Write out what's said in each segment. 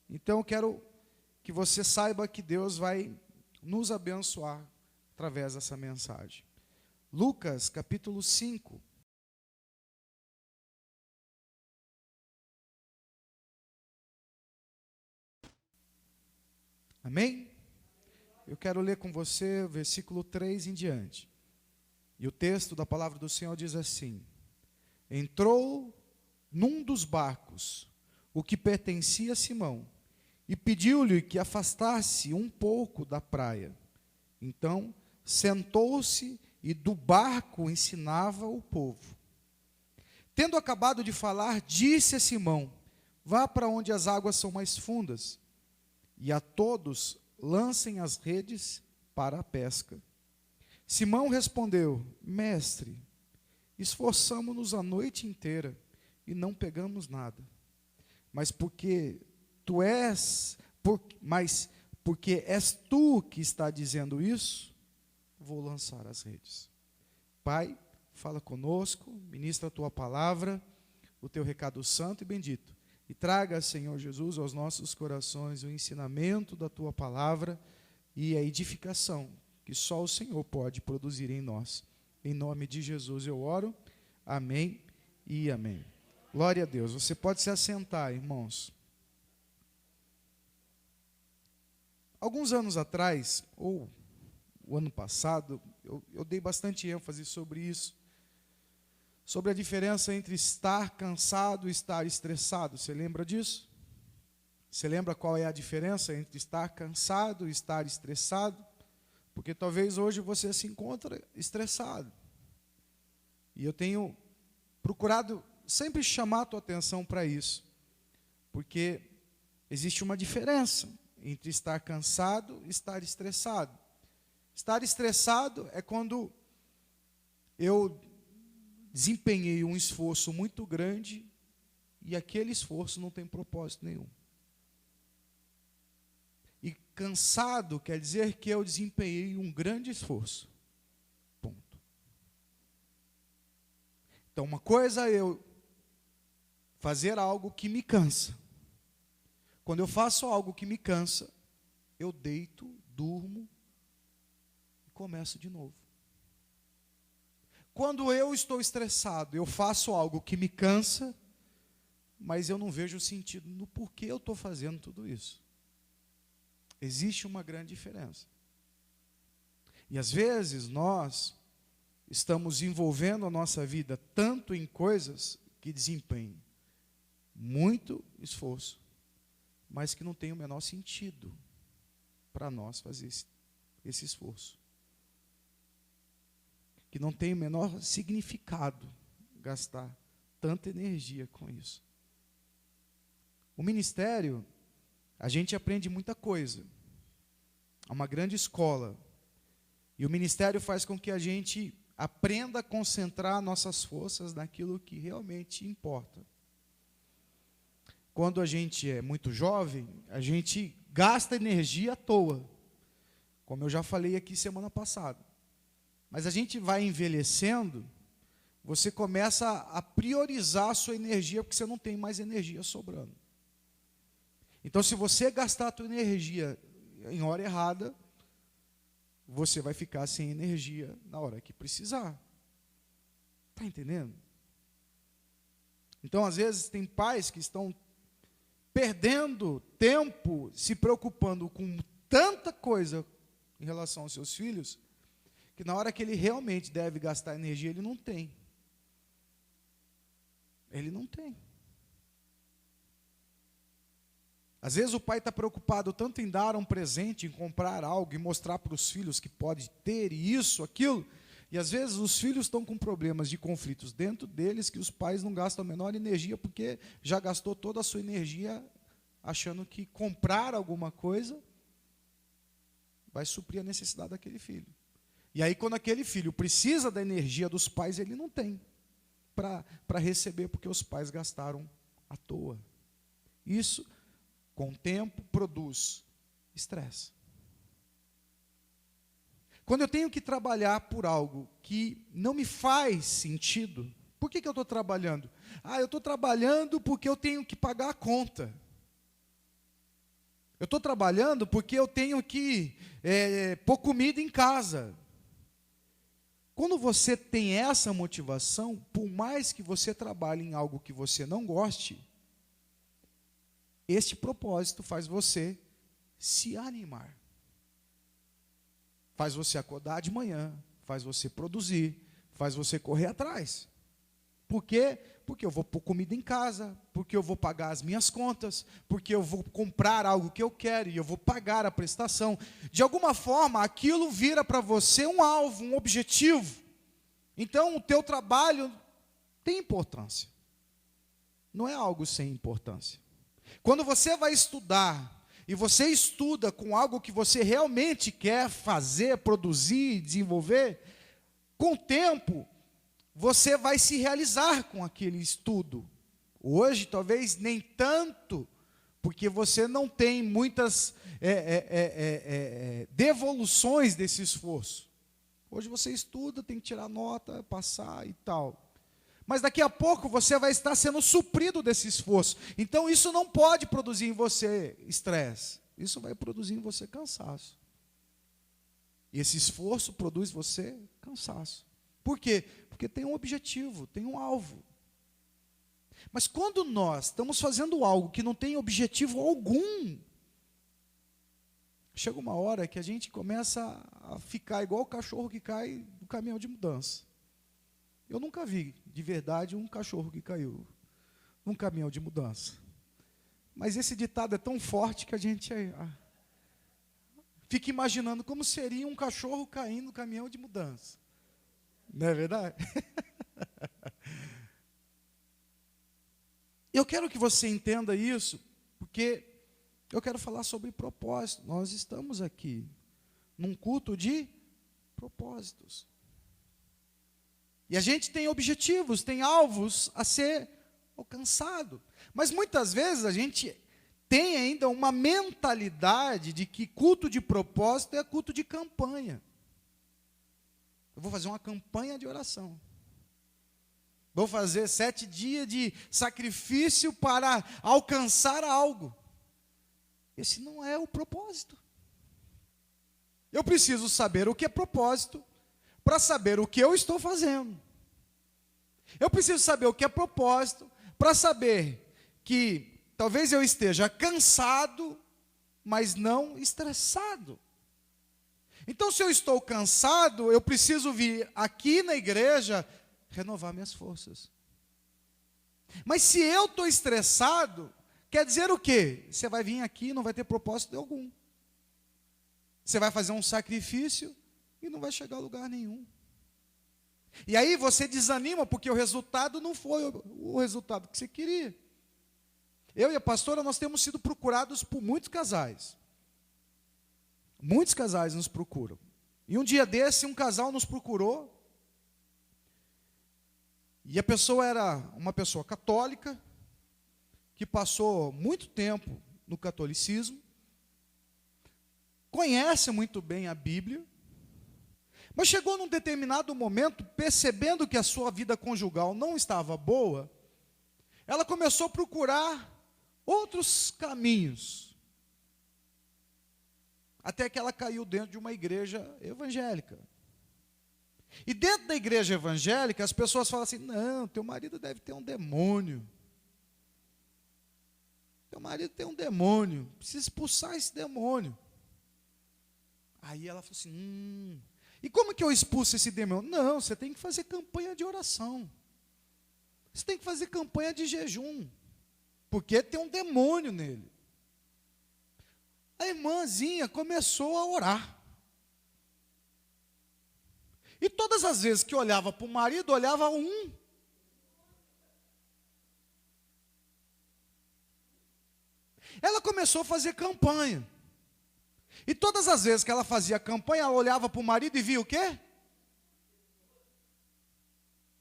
Então eu quero que você saiba que Deus vai nos abençoar através dessa mensagem. Lucas, capítulo 5. Amém? Eu quero ler com você o versículo 3 em diante. E o texto da palavra do Senhor diz assim: entrou num dos barcos, o que pertencia a Simão, e pediu-lhe que afastasse um pouco da praia. Então, sentou-se e do barco ensinava o povo. Tendo acabado de falar, disse a Simão: vá para onde as águas são mais fundas, e a todos lancem as redes para a pesca. Simão respondeu: mestre, esforçamo-nos a noite inteira e não pegamos nada. Mas porque és tu que está dizendo isso, vou lançar as redes. Pai, fala conosco, ministra a tua palavra, o teu recado santo e bendito. E traga, Senhor Jesus, aos nossos corações o ensinamento da tua palavra e a edificação que só o Senhor pode produzir em nós. Em nome de Jesus eu oro. Amém e amém. Glória a Deus. Você pode se assentar, irmãos. Alguns anos atrás, ou o ano passado, eu dei bastante ênfase sobre isso. Sobre a diferença entre estar cansado e estar estressado. Você lembra disso? Você lembra qual é a diferença entre estar cansado e estar estressado? Porque talvez hoje você se encontre estressado. E eu tenho procurado sempre chamar a tua atenção para isso. Porque existe uma diferença entre estar cansado e estar estressado. Estar estressado é quando eu desempenhei um esforço muito grande e aquele esforço não tem propósito nenhum. E cansado quer dizer que eu desempenhei um grande esforço. Ponto. Então, uma coisa é eu fazer algo que me cansa. Quando eu faço algo que me cansa, eu deito, durmo e começo de novo. Quando eu estou estressado, eu faço algo que me cansa, mas eu não vejo sentido no porquê eu estou fazendo tudo isso. Existe uma grande diferença. E às vezes nós estamos envolvendo a nossa vida tanto em coisas que desempenham muito esforço, mas que não tem o menor sentido para nós fazer esse esforço. Que não tem o menor significado gastar tanta energia com isso. O ministério, a gente aprende muita coisa. É uma grande escola. E o ministério faz com que a gente aprenda a concentrar nossas forças naquilo que realmente importa. Quando a gente é muito jovem, a gente gasta energia à toa. Como eu já falei aqui semana passada. Mas a gente vai envelhecendo, você começa a priorizar a sua energia, porque você não tem mais energia sobrando. Então, se você gastar a tua energia em hora errada, você vai ficar sem energia na hora que precisar. Está entendendo? Então, às vezes, tem pais que estão perdendo tempo, se preocupando com tanta coisa em relação aos seus filhos, que na hora que ele realmente deve gastar energia, ele não tem. Ele não tem. Às vezes o pai está preocupado tanto em dar um presente, em comprar algo, e mostrar para os filhos que pode ter, e isso, aquilo, e às vezes os filhos estão com problemas de conflitos dentro deles, que os pais não gastam a menor energia, porque já gastou toda a sua energia achando que comprar alguma coisa vai suprir a necessidade daquele filho. E aí, quando aquele filho precisa da energia dos pais, ele não tem para receber, porque os pais gastaram à toa. Isso, com o tempo, produz estresse. Quando eu tenho que trabalhar por algo que não me faz sentido, por que eu estou trabalhando? Eu estou trabalhando porque eu tenho que pagar a conta. Eu estou trabalhando porque eu tenho que pôr comida em casa. Quando você tem essa motivação, por mais que você trabalhe em algo que você não goste, este propósito faz você se animar. Faz você acordar de manhã, faz você produzir, faz você correr atrás. Por quê? Porque eu vou pôr comida em casa, porque eu vou pagar as minhas contas, porque eu vou comprar algo que eu quero e eu vou pagar a prestação. De alguma forma, aquilo vira para você um alvo, um objetivo. Então, o teu trabalho tem importância. Não é algo sem importância. Quando você vai estudar, e você estuda com algo que você realmente quer fazer, produzir, desenvolver, com o tempo, você vai se realizar com aquele estudo. Hoje, talvez nem tanto, porque você não tem muitas devoluções desse esforço. Hoje você estuda, tem que tirar nota, passar e tal. Mas daqui a pouco você vai estar sendo suprido desse esforço. Então isso não pode produzir em você estresse. Isso vai produzir em você cansaço. E esse esforço produz em você cansaço. Por quê? Porque tem um objetivo, tem um alvo. Mas quando nós estamos fazendo algo que não tem objetivo algum, chega uma hora que a gente começa a ficar igual o cachorro que cai do caminhão de mudança. Eu nunca vi, de verdade, um cachorro que caiu num caminhão de mudança. Mas esse ditado é tão forte que a gente fica imaginando como seria um cachorro caindo no caminhão de mudança. Não é verdade? Eu quero que você entenda isso, porque eu quero falar sobre propósito. Nós estamos aqui num culto de propósitos. E a gente tem objetivos, tem alvos a ser alcançado. Mas muitas vezes a gente tem ainda uma mentalidade de que culto de propósito é culto de campanha. Eu vou fazer uma campanha de oração. Vou fazer 7 dias de sacrifício para alcançar algo. Esse não é o propósito. Eu preciso saber o que é propósito para saber o que eu estou fazendo. Eu preciso saber o que é propósito para saber que talvez eu esteja cansado, mas não estressado. Então, se eu estou cansado, eu preciso vir aqui na igreja renovar minhas forças. Mas se eu estou estressado, quer dizer o quê? Você vai vir aqui e não vai ter propósito algum. Você vai fazer um sacrifício e não vai chegar a lugar nenhum. E aí você desanima porque o resultado não foi o resultado que você queria. Eu e a pastora, nós temos sido procurados por muitos casais. Muitos casais nos procuram. E um dia desse, um casal nos procurou. E a pessoa era uma pessoa católica, que passou muito tempo no catolicismo, conhece muito bem a Bíblia, mas chegou num determinado momento, percebendo que a sua vida conjugal não estava boa, ela começou a procurar outros caminhos, até que ela caiu dentro de uma igreja evangélica. E dentro da igreja evangélica, as pessoas falam assim: não, teu marido deve ter um demônio. Teu marido tem um demônio, precisa expulsar esse demônio. Aí ela falou assim: e como que eu expulso esse demônio? Não, você tem que fazer campanha de oração. Você tem que fazer campanha de jejum, porque tem um demônio nele. A irmãzinha começou a orar. E todas as vezes que olhava para o marido, olhava um. Ela começou a fazer campanha. E todas as vezes que ela fazia campanha, ela olhava para o marido e via o quê?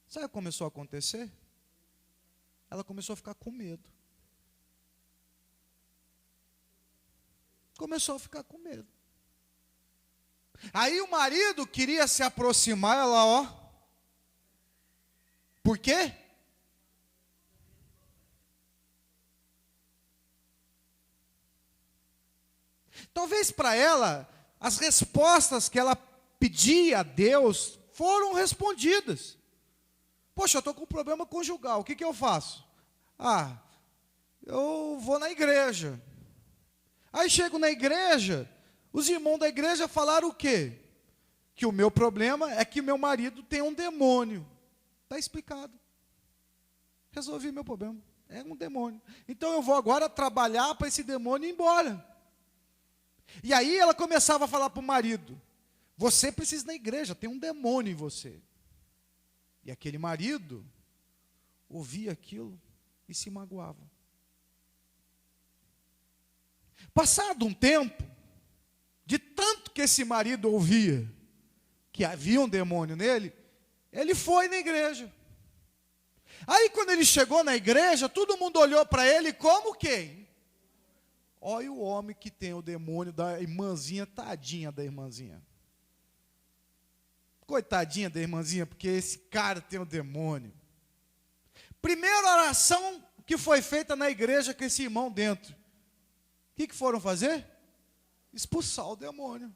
Sabe o que começou a acontecer? Ela começou a ficar com medo. Começou a ficar com medo. Aí o marido queria se aproximar, ela, ó. Por quê? Talvez para ela, as respostas que ela pedia a Deus foram respondidas. Poxa, eu estou com um problema conjugal, o que eu faço? Eu vou na igreja. Aí chego na igreja, os irmãos da igreja falaram o quê? Que o meu problema é que meu marido tem um demônio. Está explicado. Resolvi meu problema. É um demônio. Então eu vou agora trabalhar para esse demônio ir embora. E aí ela começava a falar para o marido: você precisa ir na igreja, tem um demônio em você. E aquele marido ouvia aquilo e se magoava. Passado um tempo, de tanto que esse marido ouvia que havia um demônio nele, ele foi na igreja. Aí quando ele chegou na igreja, todo mundo olhou para ele como quem? Olha o homem que tem o demônio da irmãzinha, tadinha da irmãzinha. Coitadinha da irmãzinha, porque esse cara tem o demônio. Primeira oração que foi feita na igreja com esse irmão dentro. O que foram fazer? Expulsar o demônio.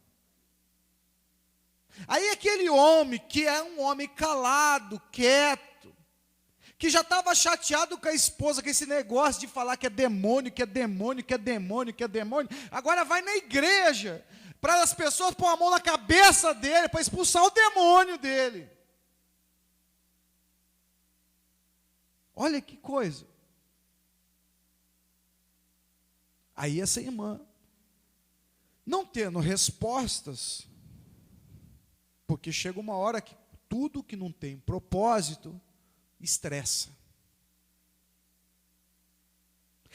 Aí aquele homem, que é um homem calado, quieto, que já estava chateado com a esposa, com esse negócio de falar que é demônio, que é demônio, que é demônio, que é demônio, agora vai na igreja, para as pessoas pôr a mão na cabeça dele, para expulsar o demônio dele. Olha que coisa. Aí essa irmã, não tendo respostas, porque chega uma hora que tudo que não tem propósito, estressa.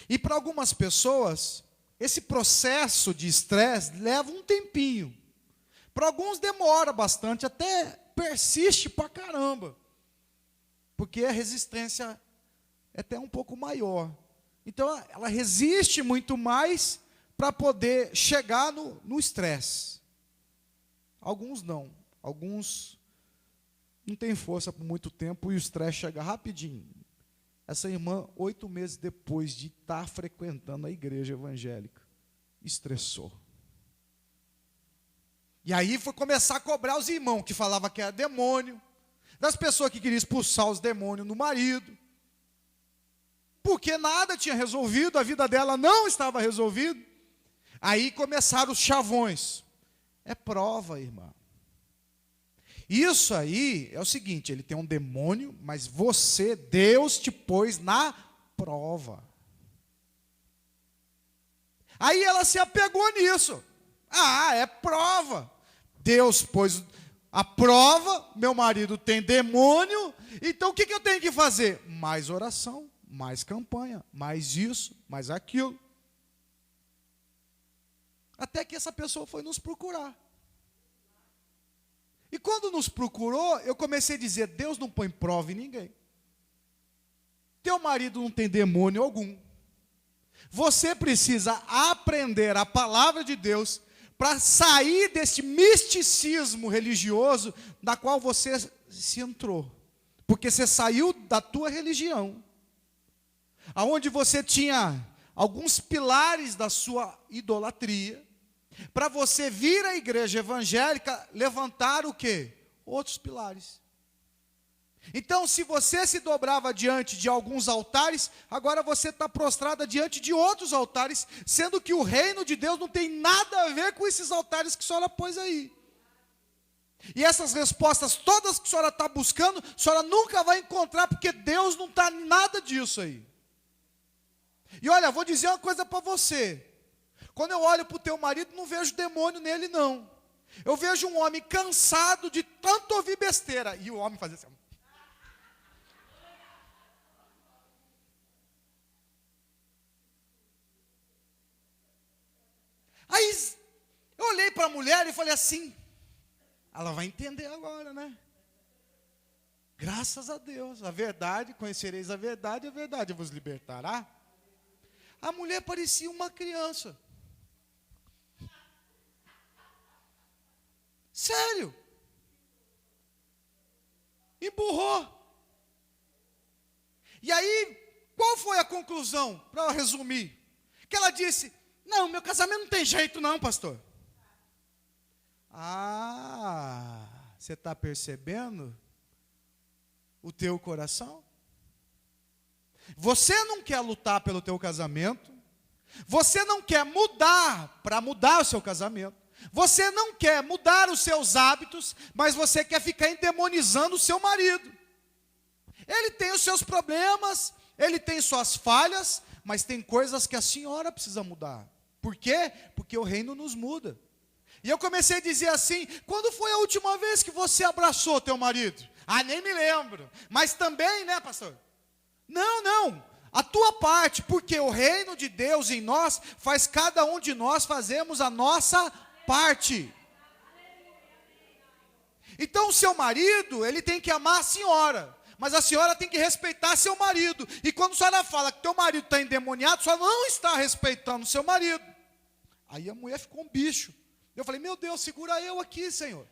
E para algumas pessoas, esse processo de estresse leva um tempinho. Para alguns demora bastante, até persiste pra caramba. Porque a resistência é até um pouco maior. Então, ela resiste muito mais para poder chegar no estresse. Alguns não. Alguns não têm força por muito tempo e o estresse chega rapidinho. Essa irmã, 8 meses depois de estar frequentando a igreja evangélica, estressou. E aí foi começar a cobrar os irmãos, que falavam que era demônio, das pessoas que queriam expulsar os demônios no marido, porque nada tinha resolvido, a vida dela não estava resolvida. Aí começaram os chavões. É prova, irmã. Isso aí é o seguinte, ele tem um demônio, mas você, Deus te pôs na prova. Aí ela se apegou nisso. É prova. Deus pôs a prova, meu marido tem demônio, então o que eu tenho que fazer? Mais oração, mais campanha, mais isso, mais aquilo. Até que essa pessoa foi nos procurar. E quando nos procurou, eu comecei a dizer: Deus não põe prova em ninguém. Teu marido não tem demônio algum. Você precisa aprender a palavra de Deus para sair desse misticismo religioso na qual você se entrou. Porque você saiu da tua religião, aonde você tinha alguns pilares da sua idolatria, para você vir à igreja evangélica, levantar o quê? Outros pilares. Então, se você se dobrava diante de alguns altares, agora você está prostrada diante de outros altares, sendo que o reino de Deus não tem nada a ver com esses altares que a senhora pôs aí. E essas respostas todas que a senhora está buscando, a senhora nunca vai encontrar, porque Deus não está em nada disso aí. E olha, vou dizer uma coisa para você. Quando eu olho para o teu marido, não vejo demônio nele, não. Eu vejo um homem cansado de tanto ouvir besteira. E o homem faz assim. Aí, eu olhei para a mulher e falei assim, ela vai entender agora, né? Graças a Deus, a verdade, conhecereis a verdade vos libertará. A mulher parecia uma criança. Sério. Emburrou. E aí, qual foi a conclusão, para resumir? Que ela disse: Não, meu casamento não tem jeito não, pastor. Ah, você está percebendo o teu coração? Você não quer lutar pelo teu casamento. Você não quer mudar para mudar o seu casamento. Você não quer mudar os seus hábitos, mas você quer ficar endemonizando o seu marido. Ele tem os seus problemas, ele tem suas falhas, mas tem coisas que a senhora precisa mudar. Por quê? Porque o reino nos muda. E eu comecei a dizer assim: quando foi a última vez que você abraçou teu marido? Ah, nem me lembro. Mas também, né, pastor? Não. A tua parte, porque o reino de Deus em nós faz cada um de nós fazemos a nossa parte. Então o seu marido, ele tem que amar a senhora, mas a senhora tem que respeitar seu marido. E quando a senhora fala que teu marido está endemoniado, a senhora não está respeitando seu marido. Aí a mulher ficou um bicho. Eu falei: meu Deus, segura eu aqui, Senhor.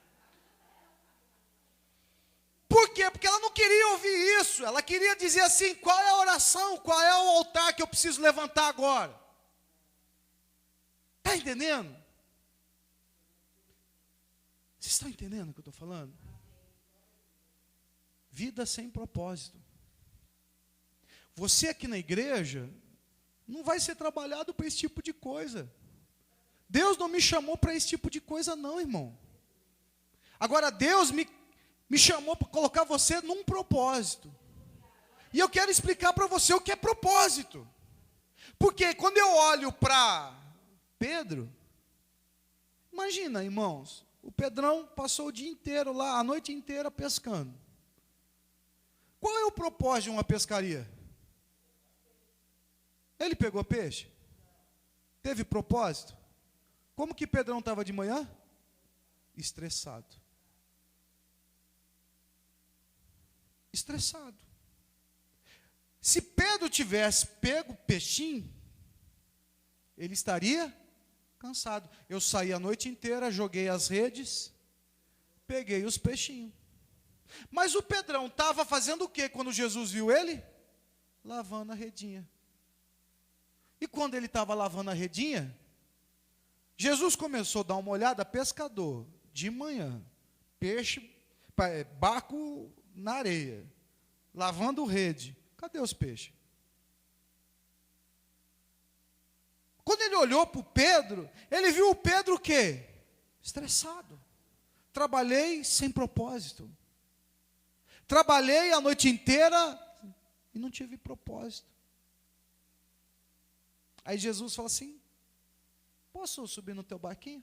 Por quê? Porque ela não queria ouvir isso. Ela queria dizer assim: qual é a oração, qual é o altar que eu preciso levantar agora? Está entendendo? Vocês estão entendendo o que eu estou falando? Vida sem propósito. Você aqui na igreja não vai ser trabalhado para esse tipo de coisa. Deus não me chamou para esse tipo de coisa não, irmão. Agora Deus me chamou para colocar você num propósito. E eu quero explicar para você o que é propósito. Porque quando eu olho para Pedro, imagina, irmãos, o Pedrão passou o dia inteiro lá, a noite inteira pescando. Qual é o propósito de uma pescaria? Ele pegou peixe? Teve propósito? Como que Pedrão estava de manhã? Estressado. Estressado. Se Pedro tivesse pego peixinho, ele estaria cansado. Eu saí a noite inteira, joguei as redes, peguei os peixinhos. Mas o Pedrão estava fazendo o quê quando Jesus viu ele? Lavando a redinha. E quando ele estava lavando a redinha, Jesus começou a dar uma olhada: pescador, de manhã, peixe, barco na areia, lavando rede, cadê os peixes? Quando ele olhou para o Pedro, ele viu o Pedro o quê? Estressado. Trabalhei sem propósito. Trabalhei a noite inteira e não tive propósito. Aí Jesus fala assim: posso subir no teu barquinho?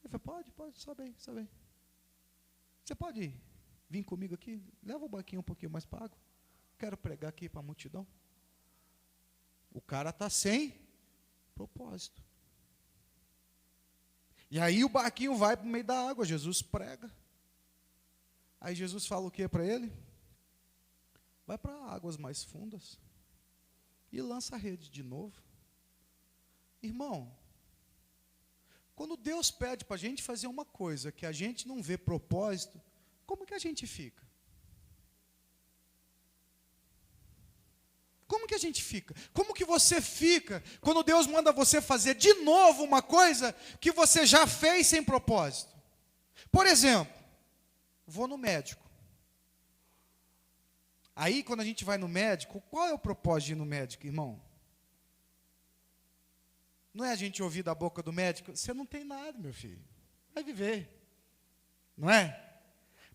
Ele falou: pode, sobe aí. Você pode vir comigo aqui? Leva o barquinho um pouquinho mais para a água. Quero pregar aqui para a multidão. O cara está sem propósito. E aí o barquinho vai para o meio da água, Jesus prega. Aí Jesus fala o que para ele? Vai para águas mais fundas e lança a rede de novo. Irmão, quando Deus pede para a gente fazer uma coisa que a gente não vê propósito, como que a gente fica? Como que a gente fica? Como que você fica quando Deus manda você fazer de novo uma coisa que você já fez sem propósito? Por exemplo, vou no médico. Aí, quando a gente vai no médico, qual é o propósito de ir no médico, irmão? Não é a gente ouvir da boca do médico: você não tem nada, meu filho, vai viver. Não é?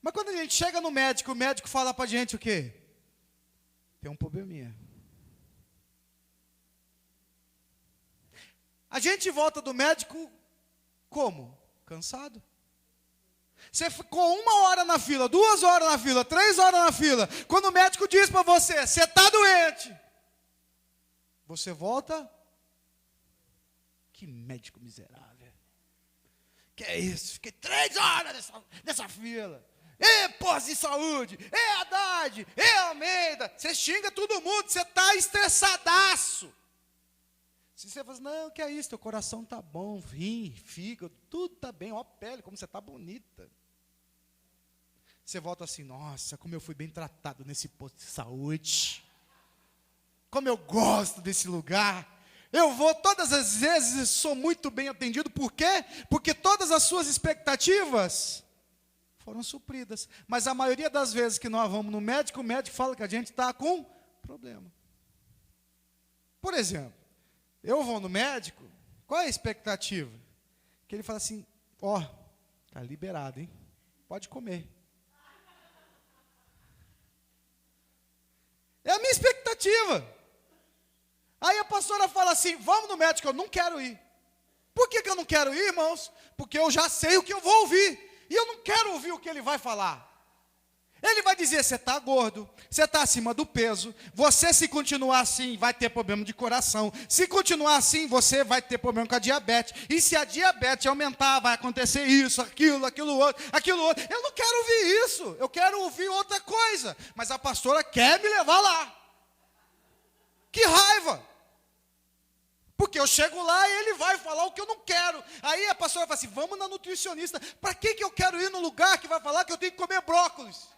Mas quando a gente chega no médico, o médico fala para a gente o quê? Tem um probleminha. A gente volta do médico como? Cansado. Você ficou 1 hora na fila, 2 horas na fila, 3 horas na fila. Quando o médico diz para você: você está doente, você volta: que médico miserável. Que é isso? Fiquei 3 horas nessa fila. Posto de saúde, Haddad, Almeida. Você xinga todo mundo, você está estressadaço. Se você fala assim: não, que é isso, teu coração está bom, rim, fígado, tudo está bem, ó a pele, como você está bonita. Você volta assim: nossa, como eu fui bem tratado nesse posto de saúde. Como eu gosto desse lugar. Eu vou todas as vezes e sou muito bem atendido. Por quê? Porque todas as suas expectativas foram supridas. Mas a maioria das vezes que nós vamos no médico, o médico fala que a gente está com problema. Por exemplo, eu vou no médico, qual é a expectativa? Que ele fala assim, ó, tá liberado, hein? Pode comer. É a minha expectativa. Aí a pastora fala assim, vamos no médico, eu não quero ir. Por que eu não quero ir, irmãos? Porque eu já sei o que eu vou ouvir. E eu não quero ouvir o que ele vai falar. Ele vai dizer, você está gordo, você está acima do peso, você se continuar assim vai ter problema de coração, se continuar assim você vai ter problema com a diabetes, e se a diabetes aumentar vai acontecer isso, aquilo outro. Eu não quero ouvir isso, eu quero ouvir outra coisa, mas a pastora quer me levar lá. Que raiva! Porque eu chego lá e ele vai falar o que eu não quero. Aí a pastora fala assim, vamos na nutricionista. Para que eu quero ir num lugar que vai falar que eu tenho que comer brócolis?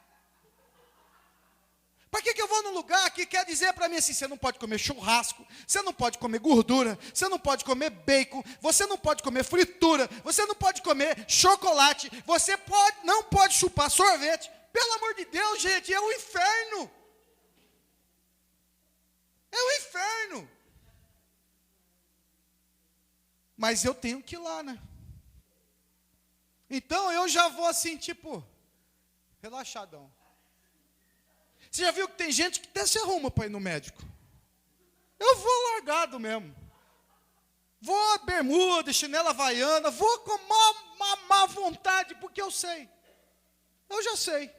Para que eu vou num lugar que quer dizer para mim assim, você não pode comer churrasco, você não pode comer gordura, você não pode comer bacon, você não pode comer fritura, você não pode comer chocolate, você não pode chupar sorvete. Pelo amor de Deus, gente, é o inferno. É o inferno. Mas eu tenho que ir lá, né? Então eu já vou assim, tipo, relaxadão. Você já viu que tem gente que até se arruma para ir no médico? Eu vou largado mesmo. Vou bermuda, chinela havaiana, vou com uma má vontade, porque eu sei. Eu já sei.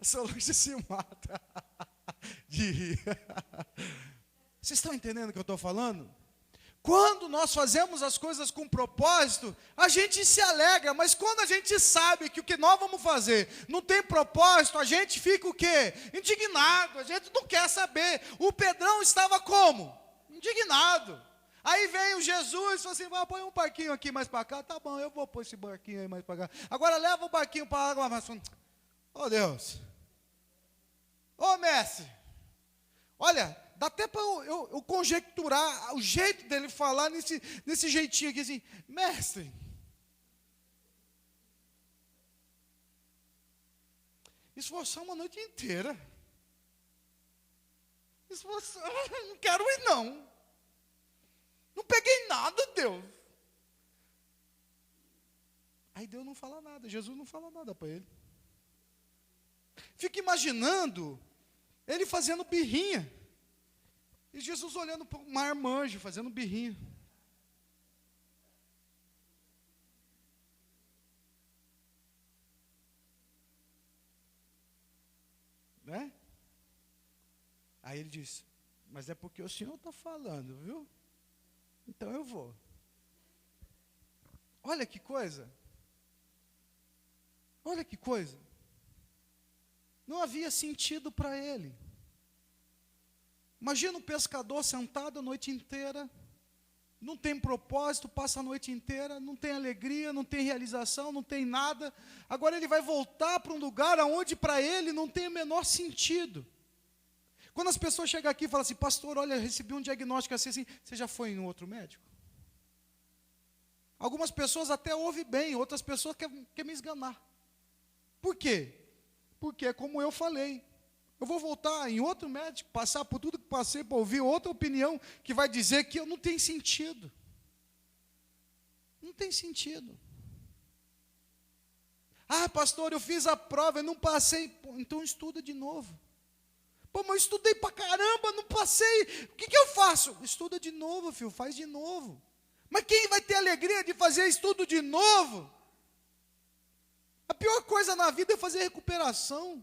Essa luz se mata de rir. Vocês estão entendendo o que eu estou falando? Quando nós fazemos as coisas com propósito, a gente se alegra, mas quando a gente sabe que o que nós vamos fazer não tem propósito, a gente fica o quê? Indignado, a gente não quer saber. O Pedrão estava como? Indignado. Aí veio Jesus e falou assim, põe um barquinho aqui mais para cá, tá bom, eu vou pôr esse barquinho aí mais para cá. Agora leva o barquinho para a água, mas oh Deus, oh mestre, olha, dá até para eu conjecturar o jeito dele falar nesse jeitinho aqui, assim, mestre, esforçar uma noite inteira, não quero ir não peguei nada, Deus. Aí Deus não fala nada, Jesus não fala nada para ele. Fica imaginando ele fazendo birrinha. E Jesus olhando para o marmanjo, fazendo birrinha. Né? Aí ele disse, mas é porque o Senhor está falando, viu? Então eu vou. Olha que coisa. Olha que coisa. Não havia sentido para ele. Imagina um pescador sentado a noite inteira, não tem propósito, passa a noite inteira, não tem alegria, não tem realização, não tem nada. Agora ele vai voltar para um lugar onde para ele não tem o menor sentido. Quando as pessoas chegam aqui e falam assim, pastor, olha, recebi um diagnóstico assim, você já foi em outro médico? Algumas pessoas até ouvem bem, outras pessoas querem me esganar. Por quê? Porque, como eu falei, eu vou voltar em outro médico, passar por tudo que passei, para ouvir outra opinião, que vai dizer que eu não tem sentido. Não tem sentido. Ah, pastor, eu fiz a prova e não passei. Pô, então estuda de novo. Pô, mas eu estudei pra caramba, não passei. O que eu faço? Estuda de novo, filho, faz de novo. Mas quem vai ter alegria de fazer estudo de novo? A pior coisa na vida é fazer recuperação.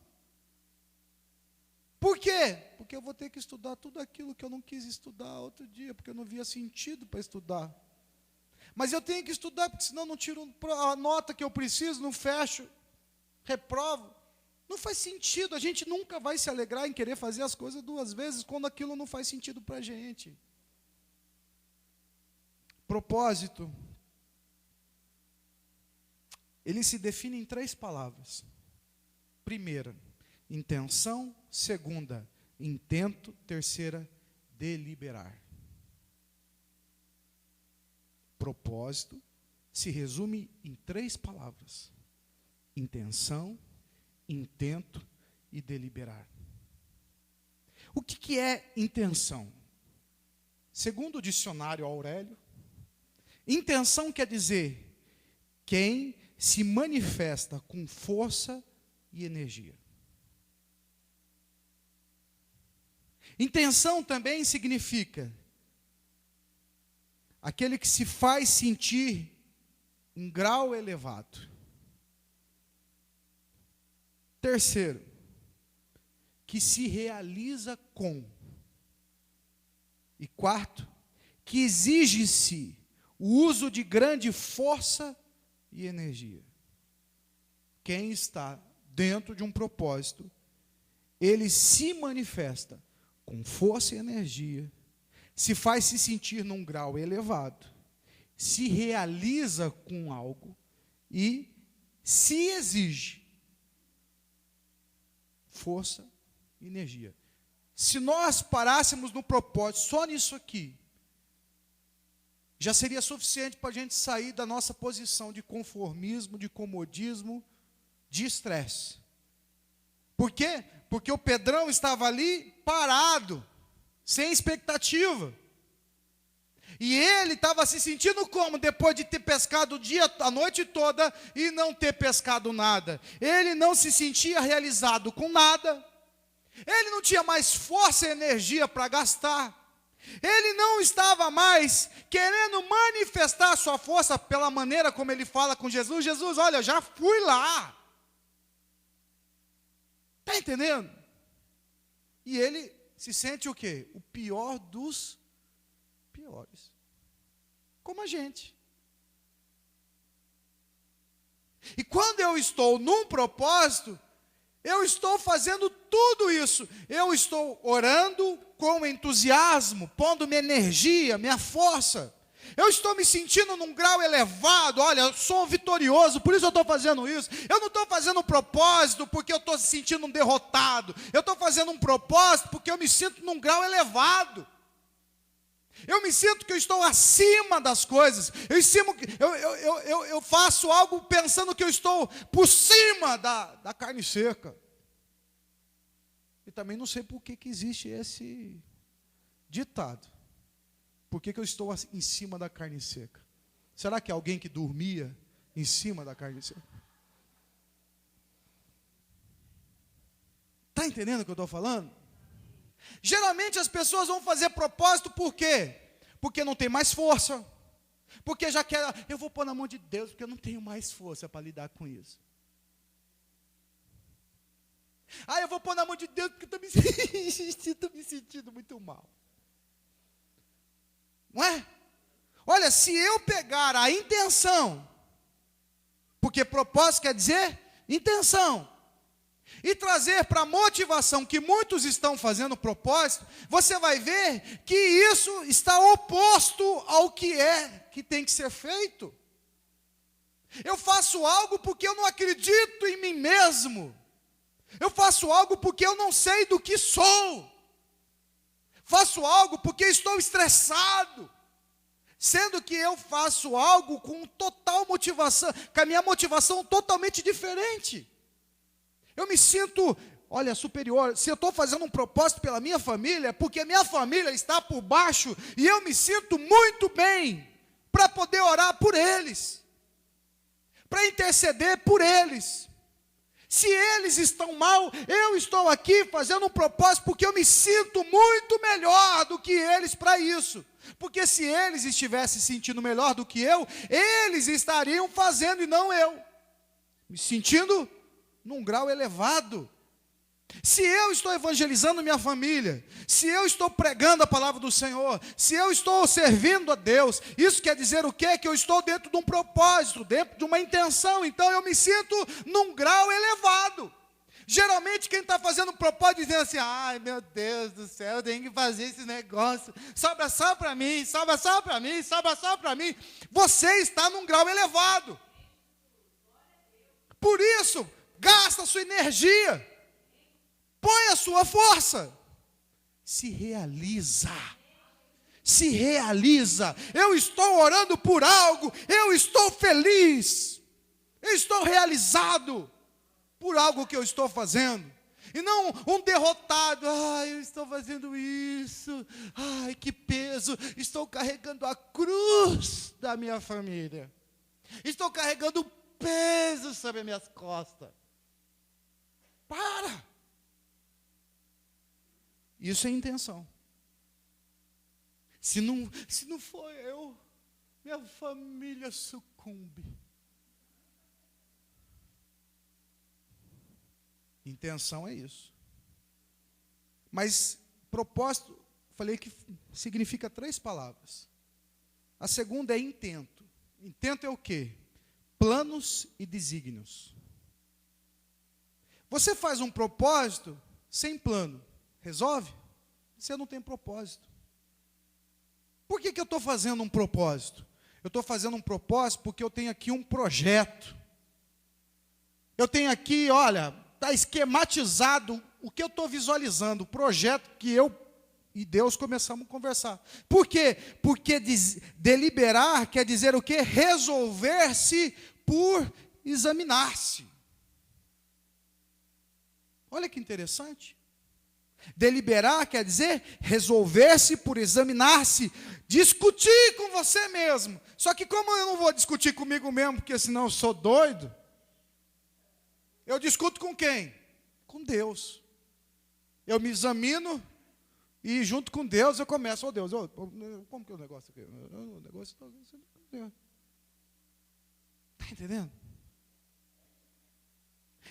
Por quê? Porque eu vou ter que estudar tudo aquilo que eu não quis estudar outro dia, porque eu não via sentido para estudar. Mas eu tenho que estudar, porque senão eu não tiro a nota que eu preciso, não fecho, reprovo. Não faz sentido, a gente nunca vai se alegrar em querer fazer as coisas duas vezes, quando aquilo não faz sentido para a gente. Propósito. Ele se define em 3 palavras. Primeira, intenção. Segunda, intento. Terceira, deliberar. Propósito se resume em 3 palavras: intenção, intento e deliberar. O que é intenção? Segundo o dicionário Aurélio, intenção quer dizer quem se manifesta com força e energia. Intenção também significa aquele que se faz sentir em grau elevado. Terceiro, que se realiza com. E quarto, que exige-se o uso de grande força e energia. Quem está dentro de um propósito, ele se manifesta com força e energia, se faz se sentir num grau elevado, se realiza com algo e se exige força e energia. Se nós parássemos no propósito, só nisso aqui, já seria suficiente para a gente sair da nossa posição de conformismo, de comodismo, de estresse. Por quê? Porque o Pedrão estava ali parado, sem expectativa. E ele estava se sentindo como depois de ter pescado a noite toda e não ter pescado nada. Ele não se sentia realizado com nada. Ele não tinha mais força e energia para gastar. Ele não estava mais querendo manifestar a sua força pela maneira como ele fala com Jesus. Jesus, olha, eu já fui lá. Está entendendo? E ele se sente o quê? O pior dos piores. Como a gente. E quando eu estou num propósito, eu estou fazendo tudo isso. Eu estou orando com entusiasmo, pondo minha energia, minha força. Eu estou me sentindo num grau elevado. Olha, eu sou vitorioso, por isso eu estou fazendo isso. Eu não estou fazendo um propósito porque eu estou se sentindo um derrotado. Eu estou fazendo um propósito porque eu me sinto num grau elevado. Eu me sinto que eu estou acima das coisas. Eu faço algo pensando que eu estou por cima da carne seca. E também não sei por que existe esse ditado. Por que eu estou em cima da carne seca? Será que é alguém que dormia em cima da carne seca? Está entendendo o que eu estou falando? Geralmente as pessoas vão fazer propósito por quê? Porque não tem mais força. Porque já quer, eu vou pôr na mão de Deus, porque eu não tenho mais força para lidar com isso. Eu vou pôr na mão de Deus, porque estou me sentindo muito mal. Não é? Olha, se eu pegar a intenção, porque propósito quer dizer intenção, e trazer para a motivação que muitos estão fazendo propósito, você vai ver que isso está oposto ao que tem que ser feito. Eu faço algo porque eu não acredito em mim mesmo. Eu faço algo porque eu não sei do que sou. Faço algo porque estou estressado. Sendo que eu faço algo com total motivação, com a minha motivação totalmente diferente. Eu me sinto, olha, superior. Se eu estou fazendo um propósito pela minha família, é porque a minha família está por baixo, e eu me sinto muito bem, para poder orar por eles, para interceder por eles. Se eles estão mal, eu estou aqui fazendo um propósito, porque eu me sinto muito melhor do que eles para isso. Porque se eles estivessem se sentindo melhor do que eu, eles estariam fazendo e não eu. Me sentindo num grau elevado. Se eu estou evangelizando minha família, se eu estou pregando a palavra do Senhor, se eu estou servindo a Deus, isso quer dizer o quê? Que eu estou dentro de um propósito, dentro de uma intenção, então eu me sinto num grau elevado. Geralmente quem está fazendo um propósito dizendo assim, ai meu Deus do céu, eu tenho que fazer esse negócio, sobra só para mim, sobra só para mim, sobra só para mim. Você está num grau elevado. Por isso, gasta a sua energia. Põe a sua força. se realiza. Se realiza. Eu estou orando por algo, eu estou feliz, eu estou realizado por algo que eu estou fazendo. E não um derrotado, eu estou fazendo isso, que peso, estou carregando a cruz da minha família, estou carregando o peso sobre as minhas costas. Para! Isso é intenção. Se não for eu, minha família sucumbe. Intenção é isso. Mas propósito, falei que significa 3 palavras. A segunda é intento. Intento é o quê? Planos e desígnios. Você faz um propósito sem plano. Resolve? Você não tem propósito. Por que eu estou fazendo um propósito? Eu estou fazendo um propósito porque eu tenho aqui um projeto. Eu tenho aqui, olha, está esquematizado o que eu estou visualizando, o projeto que eu e Deus começamos a conversar. Por quê? Porque deliberar quer dizer o quê? Resolver-se por examinar-se. Olha que interessante. Deliberar quer dizer resolver-se por examinar-se, discutir com você mesmo. Só que como eu não vou discutir comigo mesmo, porque senão eu sou doido, eu discuto com quem? Com Deus. Eu me examino e junto com Deus eu começo, Deus, como que é o negócio aqui? O negócio está entendendo?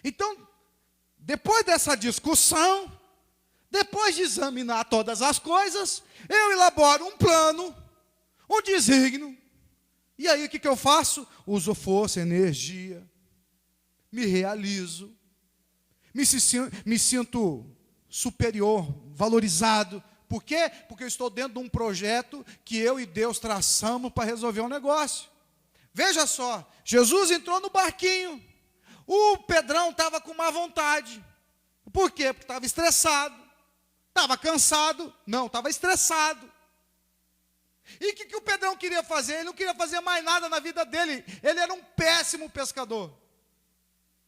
Então, depois dessa discussão, depois de examinar todas as coisas, eu elaboro um plano, um desígnio. E aí o que eu faço? Uso força, energia, me realizo, me sinto superior, valorizado. Por quê? Porque eu estou dentro de um projeto que eu e Deus traçamos para resolver um negócio. Veja só, Jesus entrou no barquinho, o Pedrão estava com má vontade. Por quê? Porque estava estressado. Estava cansado? Não, estava estressado. E o que o Pedrão queria fazer? Ele não queria fazer mais nada na vida dele. Ele era um péssimo pescador.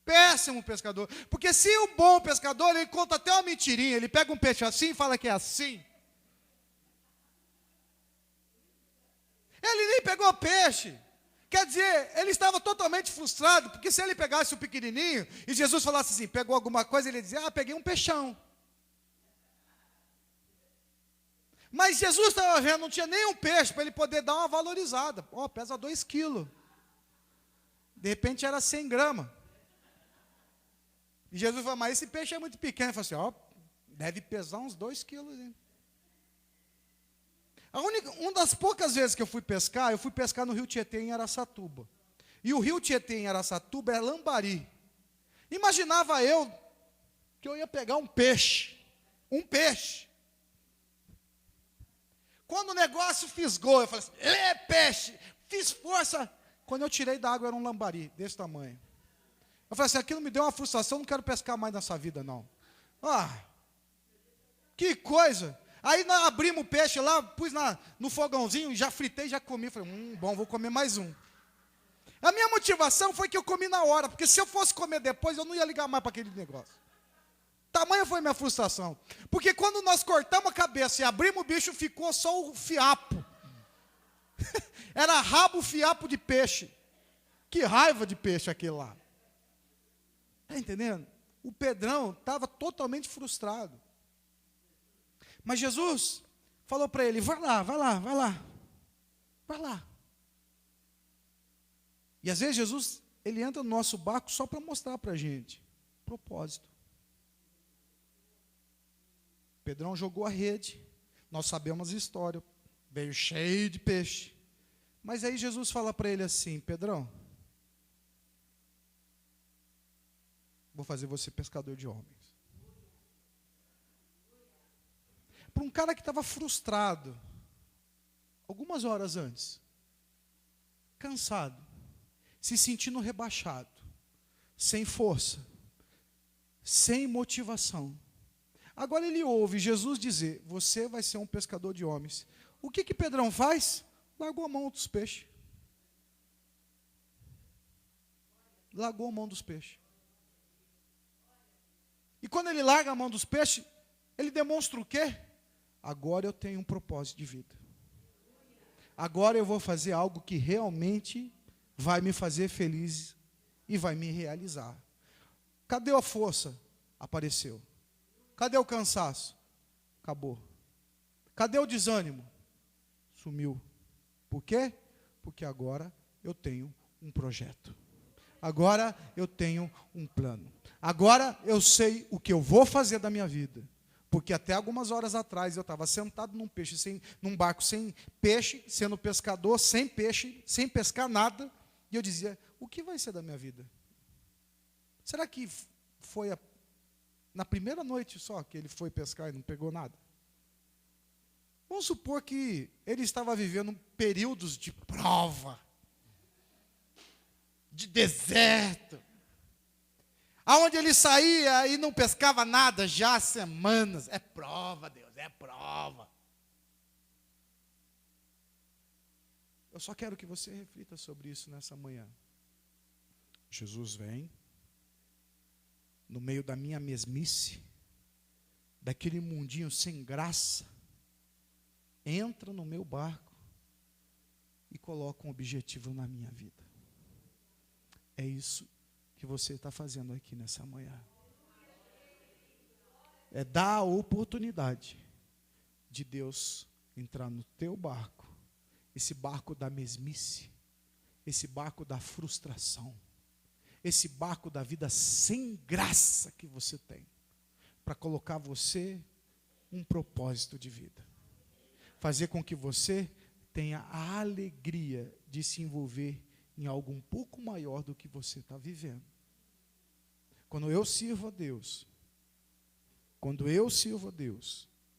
Péssimo pescador. Porque se o bom pescador, ele conta até uma mentirinha. Ele pega um peixe assim e fala que é assim. Ele nem pegou peixe. Quer dizer, ele estava totalmente frustrado. Porque se ele pegasse o pequenininho e Jesus falasse assim, pegou alguma coisa, ele dizia, peguei um peixão. Mas Jesus estava vendo, não tinha nenhum peixe para ele poder dar uma valorizada. Pesa 2 quilos. De repente era 100 gramas. E Jesus falou, mas esse peixe é muito pequeno. Ele falou assim, deve pesar uns 2 quilos. Hein? Uma das poucas vezes que eu fui pescar no Rio Tietê, em Araçatuba. E o Rio Tietê, em Araçatuba, é lambari. Imaginava eu que eu ia pegar um peixe. Um peixe. Quando o negócio fisgou, eu falei assim, peixe, fiz força. Quando eu tirei da água, era um lambari, desse tamanho. Eu falei assim, aquilo me deu uma frustração, não quero pescar mais nessa vida, não. Que coisa. Aí nós abrimos o peixe lá, pus no fogãozinho, já fritei, já comi. Falei, bom, vou comer mais um. A minha motivação foi que eu comi na hora, porque se eu fosse comer depois, eu não ia ligar mais para aquele negócio. Tamanha foi minha frustração. Porque quando nós cortamos a cabeça e abrimos o bicho, ficou só o fiapo. Era rabo, fiapo de peixe. Que raiva de peixe aquele lá. Está entendendo? O Pedrão estava totalmente frustrado. Mas Jesus falou para ele, vai lá. E às vezes Jesus, ele entra no nosso barco só para mostrar para a gente propósito. Pedrão jogou a rede, nós sabemos a história, veio cheio de peixe. Mas aí Jesus fala para ele assim, Pedrão, vou fazer você pescador de homens. Para um cara que estava frustrado, algumas horas antes, cansado, se sentindo rebaixado, sem força, sem motivação. Agora ele ouve Jesus dizer: você vai ser um pescador de homens. O que Pedrão faz? Largou a mão dos peixes. Largou a mão dos peixes. E quando ele larga a mão dos peixes, ele demonstra o quê? Agora eu tenho um propósito de vida. Agora eu vou fazer algo que realmente vai me fazer feliz e vai me realizar. Cadê a força? Apareceu. Cadê o cansaço? Acabou. Cadê o desânimo? Sumiu. Por quê? Porque agora eu tenho um projeto. Agora eu tenho um plano. Agora eu sei o que eu vou fazer da minha vida. Porque até algumas horas atrás eu estava sentado num barco sem peixe, sendo pescador, sem peixe, sem pescar nada. E eu dizia: o que vai ser da minha vida? Será que foi na primeira noite só que ele foi pescar e não pegou nada? Vamos supor que ele estava vivendo períodos de prova, de deserto, aonde ele saía e não pescava nada já há semanas. É prova, Deus, é prova. Eu só quero que você reflita sobre isso nessa manhã. Jesus vem no meio da minha mesmice, daquele mundinho sem graça, entra no meu barco e coloca um objetivo na minha vida. É isso que você está fazendo aqui nessa manhã. É dar a oportunidade de Deus entrar no teu barco, esse barco da mesmice, esse barco da frustração, esse barco da vida sem graça que você tem, para colocar você um propósito de vida. Fazer com que você tenha a alegria de se envolver em algo um pouco maior do que você está vivendo. Quando eu sirvo a Deus,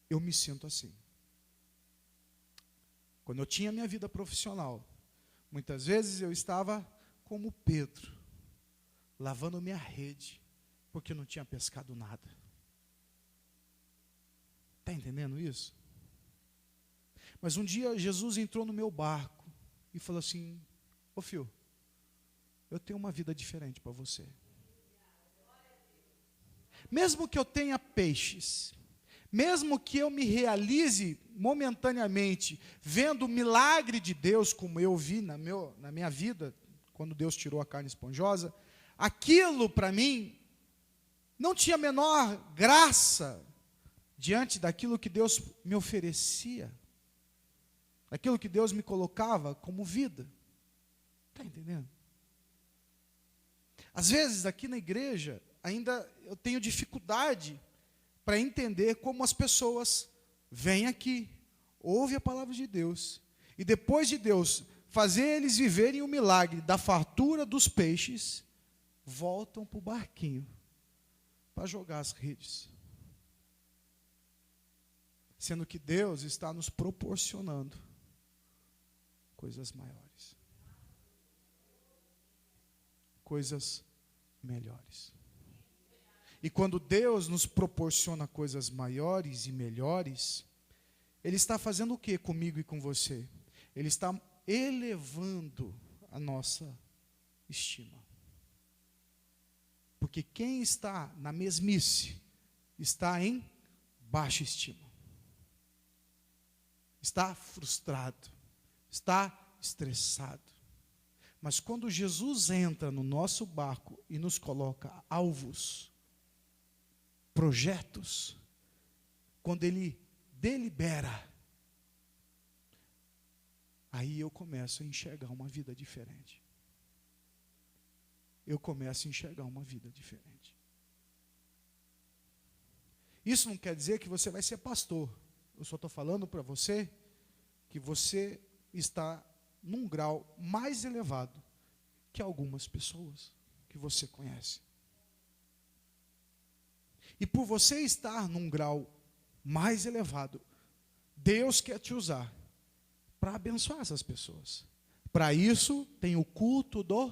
eu me sinto assim. Quando eu tinha minha vida profissional, muitas vezes eu estava como Pedro, lavando minha rede, porque não tinha pescado nada. Está entendendo isso? Mas um dia Jesus entrou no meu barco e falou assim: ô filho, eu tenho uma vida diferente para você. Mesmo que eu tenha peixes, mesmo que eu me realize momentaneamente, vendo o milagre de Deus, como eu vi na minha vida, quando Deus tirou a carne esponjosa, aquilo para mim não tinha a menor graça diante daquilo que Deus me oferecia, daquilo que Deus me colocava como vida. Está entendendo? Às vezes aqui na igreja ainda eu tenho dificuldade para entender como as pessoas vêm aqui, ouvem a palavra de Deus, e depois de Deus fazer eles viverem o milagre da fartura dos peixes, voltam para o barquinho para jogar as redes. Sendo que Deus está nos proporcionando coisas maiores, coisas melhores. E quando Deus nos proporciona coisas maiores e melhores, Ele está fazendo o que comigo e com você? Ele está elevando a nossa estima. Porque quem está na mesmice, está em baixa estima. Está frustrado, está estressado. Mas quando Jesus entra no nosso barco e nos coloca alvos, projetos, quando Ele delibera, aí eu começo a enxergar uma vida diferente. Eu começo a enxergar uma vida diferente. Isso não quer dizer que você vai ser pastor. Eu só estou falando para você que você está num grau mais elevado que algumas pessoas que você conhece. E por você estar num grau mais elevado, Deus quer te usar para abençoar essas pessoas. Para isso tem o culto do...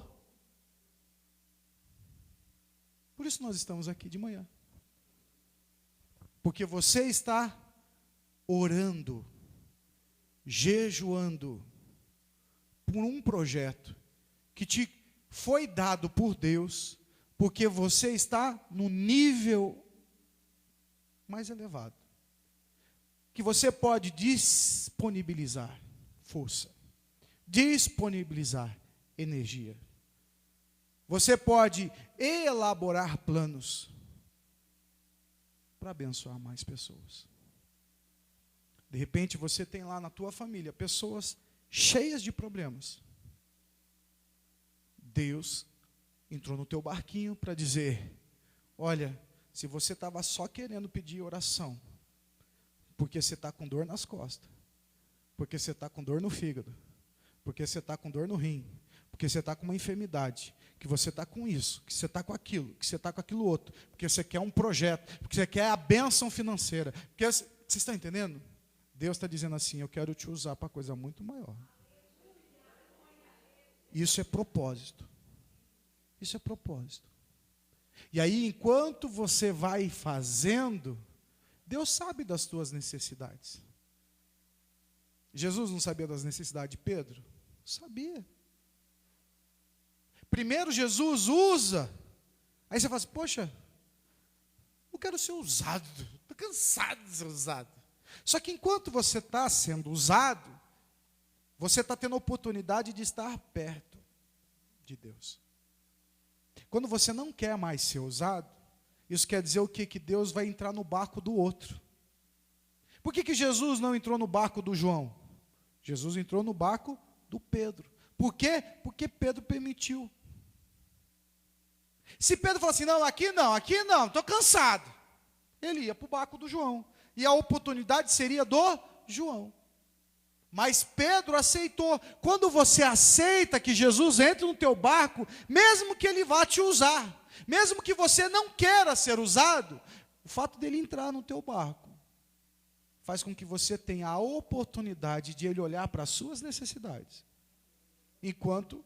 Por isso nós estamos aqui de manhã. Porque você está orando, jejuando, por um projeto que te foi dado por Deus, porque você está no nível mais elevado, que você pode disponibilizar força, disponibilizar energia. Você pode elaborar planos para abençoar mais pessoas. De repente você tem lá na tua família pessoas cheias de problemas. Deus entrou no teu barquinho para dizer: olha, se você estava só querendo pedir oração, porque você está com dor nas costas, porque você está com dor no fígado, porque você está com dor no rim, porque você está com uma enfermidade, que você está com isso, que você está com aquilo, que você está com aquilo outro, porque você quer um projeto, porque você quer a bênção financeira, porque você está entendendo? Deus está dizendo assim: eu quero te usar para coisa muito maior. Isso é propósito. Isso é propósito. E aí, enquanto você vai fazendo, Deus sabe das tuas necessidades. Jesus não sabia das necessidades de Pedro? Sabia. Primeiro Jesus usa. Aí você fala assim: poxa, eu quero ser usado. Estou cansado de ser usado. Só que enquanto você está sendo usado, você está tendo a oportunidade de estar perto de Deus. Quando você não quer mais ser usado, isso quer dizer o quê? Que Deus vai entrar no barco do outro. Por que Jesus não entrou no barco do João? Jesus entrou no barco do Pedro. Por quê? Porque Pedro permitiu. Se Pedro falasse assim: aqui não, estou cansado, ele ia para o barco do João. E a oportunidade seria do João. Mas Pedro aceitou. Quando você aceita que Jesus entre no teu barco, mesmo que ele vá te usar, mesmo que você não queira ser usado, o fato dele entrar no teu barco faz com que você tenha a oportunidade de ele olhar para as suas necessidades, enquanto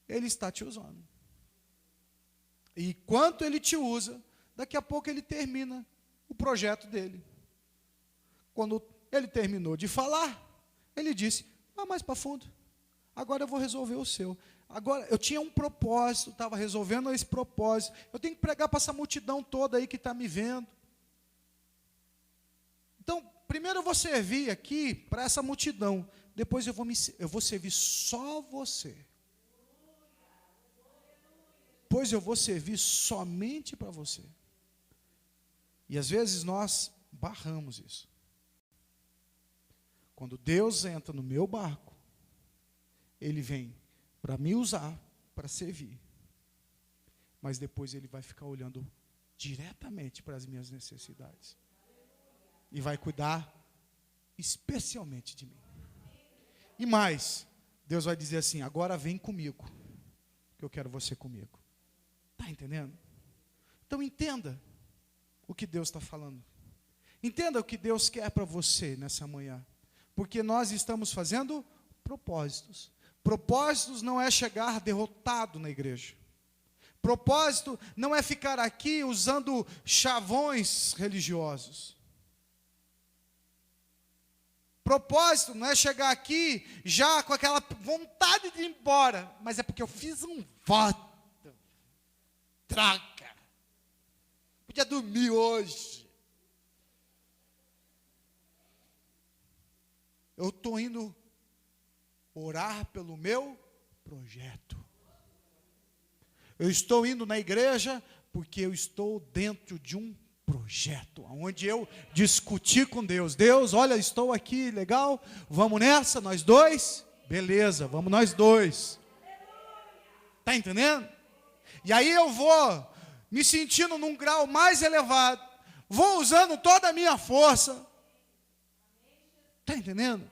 ele está te usando. E enquanto ele te usa, daqui a pouco ele termina o projeto dele. Quando ele terminou de falar, ele disse: vá mais para fundo, agora eu vou resolver o seu. Agora, eu tinha um propósito, estava resolvendo esse propósito, eu tenho que pregar para essa multidão toda aí que está me vendo. Então, primeiro eu vou servir aqui para essa multidão, depois eu vou servir só você. Depois eu vou servir somente para você. E às vezes nós barramos isso. Quando Deus entra no meu barco, Ele vem para me usar, para servir. Mas depois Ele vai ficar olhando diretamente para as minhas necessidades. E vai cuidar especialmente de mim. E mais, Deus vai dizer assim: agora vem comigo, que eu quero você comigo. Está entendendo? Então entenda o que Deus está falando. Entenda o que Deus quer para você nessa manhã. Porque nós estamos fazendo propósitos. Propósitos não é chegar derrotado na igreja. Propósito não é ficar aqui usando chavões religiosos. Propósito não é chegar aqui já com aquela vontade de ir embora, mas é porque eu fiz um voto. Traga. Podia dormir hoje. Eu estou indo orar pelo meu projeto. Eu estou indo na igreja porque eu estou dentro de um projeto, onde eu discuti com Deus. Deus, olha, estou aqui, legal? Vamos nessa, nós dois? Beleza, vamos nós dois. Está entendendo? E aí eu vou me sentindo num grau mais elevado, vou usando toda a minha força. Está entendendo?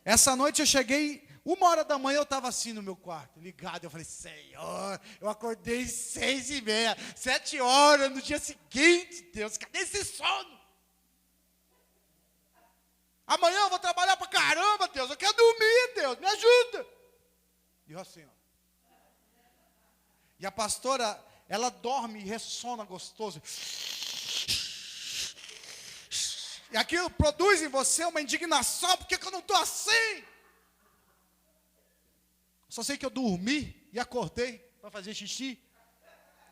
Essa noite eu cheguei, 1h da manhã eu estava assim no meu quarto, ligado. Eu falei: Senhor, eu acordei 6h30, 7h, no dia seguinte, Deus, cadê esse sono? Amanhã eu vou trabalhar para caramba, Deus, eu quero dormir, Deus, me ajuda. E eu assim, ó. E a pastora, ela dorme e ressona gostoso. E aquilo produz em você uma indignação, por que eu não estou assim? Só sei que eu dormi e acordei para fazer xixi.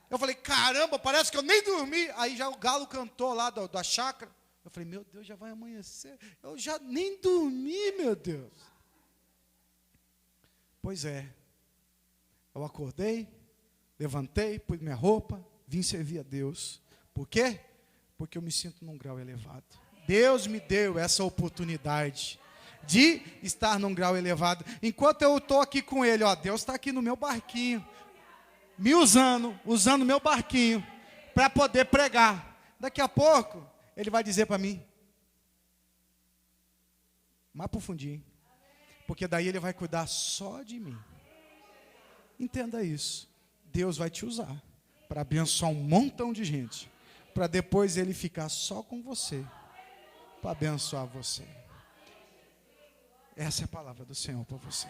Eu falei, caramba, parece que eu nem dormi. Aí já o galo cantou lá da chácara. Eu falei, meu Deus, já vai amanhecer. Eu já nem dormi, meu Deus. Pois é. Eu acordei, levantei, pus minha roupa, vim servir a Deus. Por quê? Porque eu me sinto num grau elevado. Deus me deu essa oportunidade de estar num grau elevado. Enquanto eu estou aqui com Ele, ó, Deus está aqui no meu barquinho, me usando meu barquinho, para poder pregar. Daqui a pouco, Ele vai dizer para mim, mais pro fundinho, porque daí Ele vai cuidar só de mim. Entenda isso. Deus vai te usar para abençoar um montão de gente, para depois Ele ficar só com você, para abençoar você. Essa é a palavra do Senhor para você.